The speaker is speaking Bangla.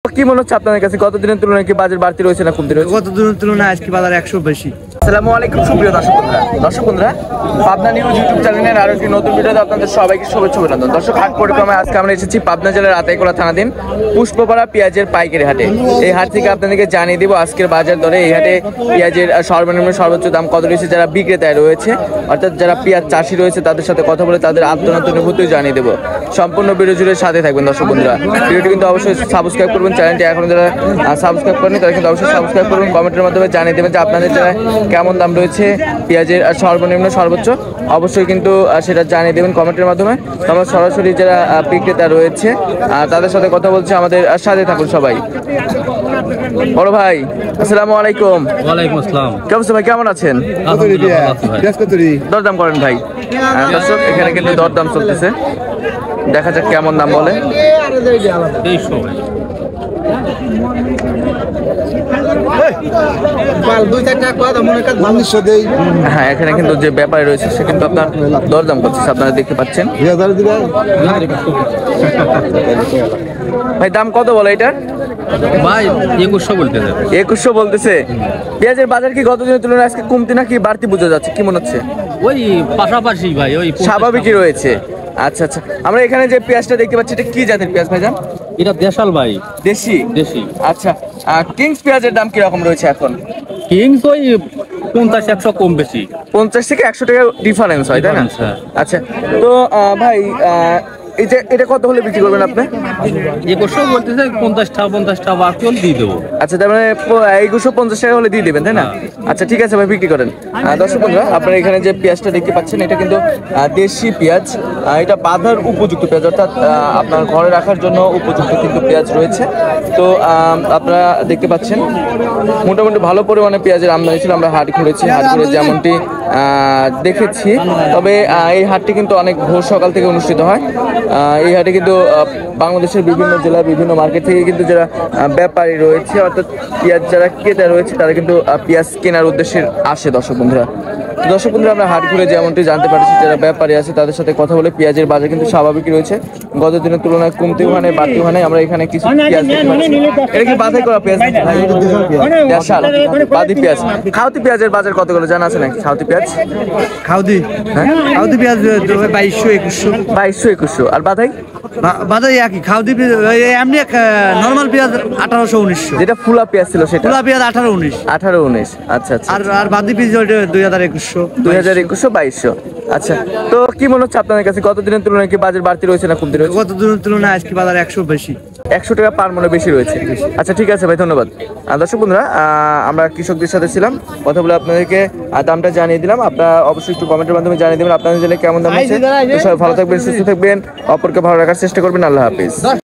কি মনে হচ্ছে আপনাদের কাছে গত দিনের তুলনায় কি বাজার বাড়তি রয়েছে না কমতি রয়েছে? গত দিনের তুলনায় আজকে বাজার 100 বেশি। আসসালামু আলাইকুম সুপ্রিয় দর্শক বন্ধুরা পাবনা নিউজ ইউটিউব চ্যানেলের আরো একটি নতুন ভিডিওতে আপনাদের সবাইকে শুভেচ্ছা অভিনন্দন। দর্শক, হাট পরিক্রমায় আজকে আমরা এসেছি পাবনা জেলার আতাইকোলা থানাধীন পুষ্পপাড়া পেঁয়াজের পাইকারি হাটে। এই হাট থেকে আপনাদেরকে জানিয়ে দিব আজকের বাজার দরে। এই হাটে পেঁয়াজের সর্বনিম্ন সর্বোচ্চ দাম কত রয়েছে, যারা বিক্রেতায় রয়েছে অর্থাৎ যারা পেঁয়াজ চাষি রয়েছে তাদের সাথে কথা বলে তাদের আত্মনাত অনুভূতি জানিয়ে দেবো। সম্পূর্ণ ভিডিও জুড়ে সাথে থাকবেন দর্শক বন্ধুরা। ভিডিওটি কিন্তু অবশ্যই সাবস্ক্রাইব করবেন, চ্যানেলটি এখন যারা সাবস্ক্রাইব করেনি তারা কিন্তু অবশ্যই সাবস্ক্রাইব করবেন। কমেন্টের মাধ্যমে জানিয়ে দেবেন যে আপনাদের যারা কেমন দাম রয়েছে পেঁয়াজের সর্বনিম্ন সর্বোচ্চ, অবশ্যই কিন্তু সেটা জানিয়ে দেবেন কমেন্টের মাধ্যমে। আমরা সরাসরি যারা বিক্রেতা রয়েছে তাদের সাথে কথা বলছি, আমাদের সাথে থাকুন সবাই। বড় ভাই আসসালামু আলাইকুম। ওয়ালাইকুম আসসালাম। কেমন ভাই, কেমন আছেন? দরদাম করেন ভাই। দর্শক, এখানে কিন্তু দরদাম চলতেছে, দেখা যাক কেমন দাম বলে। হ্যাঁ, এখানে কিন্তু যে ব্যাপারী রয়েছে সে কিন্তু আপনার দরদাম করছে, আপনারা দেখতে পাচ্ছেন। ভাই দাম কত বলে এটার? ভাই 2100 বলতেছে। 2100 বলতেছে। পেঁয়াজের বাজার কি গত দিনের তুলনায় আজকে কমতি নাকি বাড়তি বোঝা যাচ্ছে, কি মনে হচ্ছে? ওই পাশাপাশি ভাই, ওই স্বাভাবিকই রয়েছে। আচ্ছা আচ্ছা, আমরা এখানে যে পেঁয়াজটা দেখতে পাচ্ছি এটা কি জাতের পেঁয়াজ ভাইজান? এটা দেশাল ভাই। দেশি? দেশি। আচ্ছা, কিংস পেঁয়াজের দাম কিরকম রয়েছে এখন? কিংস ওই 50-100 কম বেশি, 50 থেকে 100 টাকা ডিফারেন্স হয়, তাই না? আচ্ছা, তো ভাই এটা কত হলে বিক্রি করবেন আপনি? 2100 বলতেছে, 50টা বাকি দিয়ে দেবো। আচ্ছা, তার মানে 2150 টাকা হলে দিয়ে দেবেন, তাই না? আচ্ছা ঠিক আছে ভাই, বিক্রি করেন। দর্শক বন্ধুরা, আপনারা এখানে যে পেঁয়াজটা দেখতে পাচ্ছেন এটা কিন্তু দেশি পেঁয়াজ। এটা বাঁধার উপযুক্ত পেঁয়াজ, অর্থাৎ আপনার ঘরে রাখার জন্য উপযুক্ত কিন্তু পেঁয়াজ রয়েছে। তো আপনারা দেখতে পাচ্ছেন মোটামুটি ভালো পরিমাণে পেঁয়াজের আমদানি ছিল। আমরা হাট ঘুরেছি, হাট ঘুরে যেমনটি দেখেছি। তবে এই হাটটি কিন্তু অনেক ভোর সকাল থেকে অনুষ্ঠিত হয়। এই হাটে কিন্তু বাংলাদেশের বিভিন্ন জেলা বিভিন্ন মার্কেট থেকে কিন্তু যারা ব্যাপারী রয়েছে অর্থাৎ পেঁয়াজ যারা ক্রেতা রয়েছে তারা কিন্তু পেঁয়াজ কেনার উদ্দেশ্যে আসে। দর্শক বন্ধুরা, আমরা হাট ঘুরে যেমনটি জানতে পারছি যারা ব্যাপারী আছে তাদের সাথে কথা বলে পেঁয়াজের বাজার কিন্তু স্বাভাবিকই রয়েছে, গত দিনের তুলনায় কমতেও হয় না বাড়তেও হয় না। আমরা এখানে কিছু পেঁয়াজ দেখতে পাচ্ছি। এটা কি বাছাই করা পেঁয়াজ? দেশাল বাদি পেঁয়াজ। খাওতি পেঁয়াজের বাজার কত করে জানা আছে নাকি? খাওতি পেঁয়াজ, খাউদি পেঁয়াজ 2200-2100। আর বাধাই? বাজার একই খাউদি এমনি নরমাল পেঁয়াজ 1800-1900। যেটা ফুলা পেঁয়াজ ছিল সেটা ফুলা পেঁয়াজ 18-19। আচ্ছা আচ্ছা। আর বাদি পেঁয়াজ 2021-2200। আচ্ছা, তো কি মনে হচ্ছে আপনাদের কাছে গত দিনের তুলনায় কি বাজার বাড়তি রয়েছে না কমতি রয়েছে? গত দিনের তুলনায় আজকে বাজার 100 বেশি। 100 টাকা পার মনে বেশি রয়েছে। আচ্ছা ঠিক আছে ভাই, ধন্যবাদ। দর্শক বন্ধুরা, আমরা কৃষকদের সাথে ছিলাম, কথা বলে আপনাদেরকে দামটা জানিয়ে দিলাম। আপনারা অবশ্যই একটু কমেন্টের মাধ্যমে জানিয়ে দেবেন আপনাদের জেলায় কেমন দাম আছে। সবাই ভালো থাকবেন, সুস্থ থাকবেন, অপরকে ভালো রাখার চেষ্টা করবেন। আল্লাহ হাফিজ।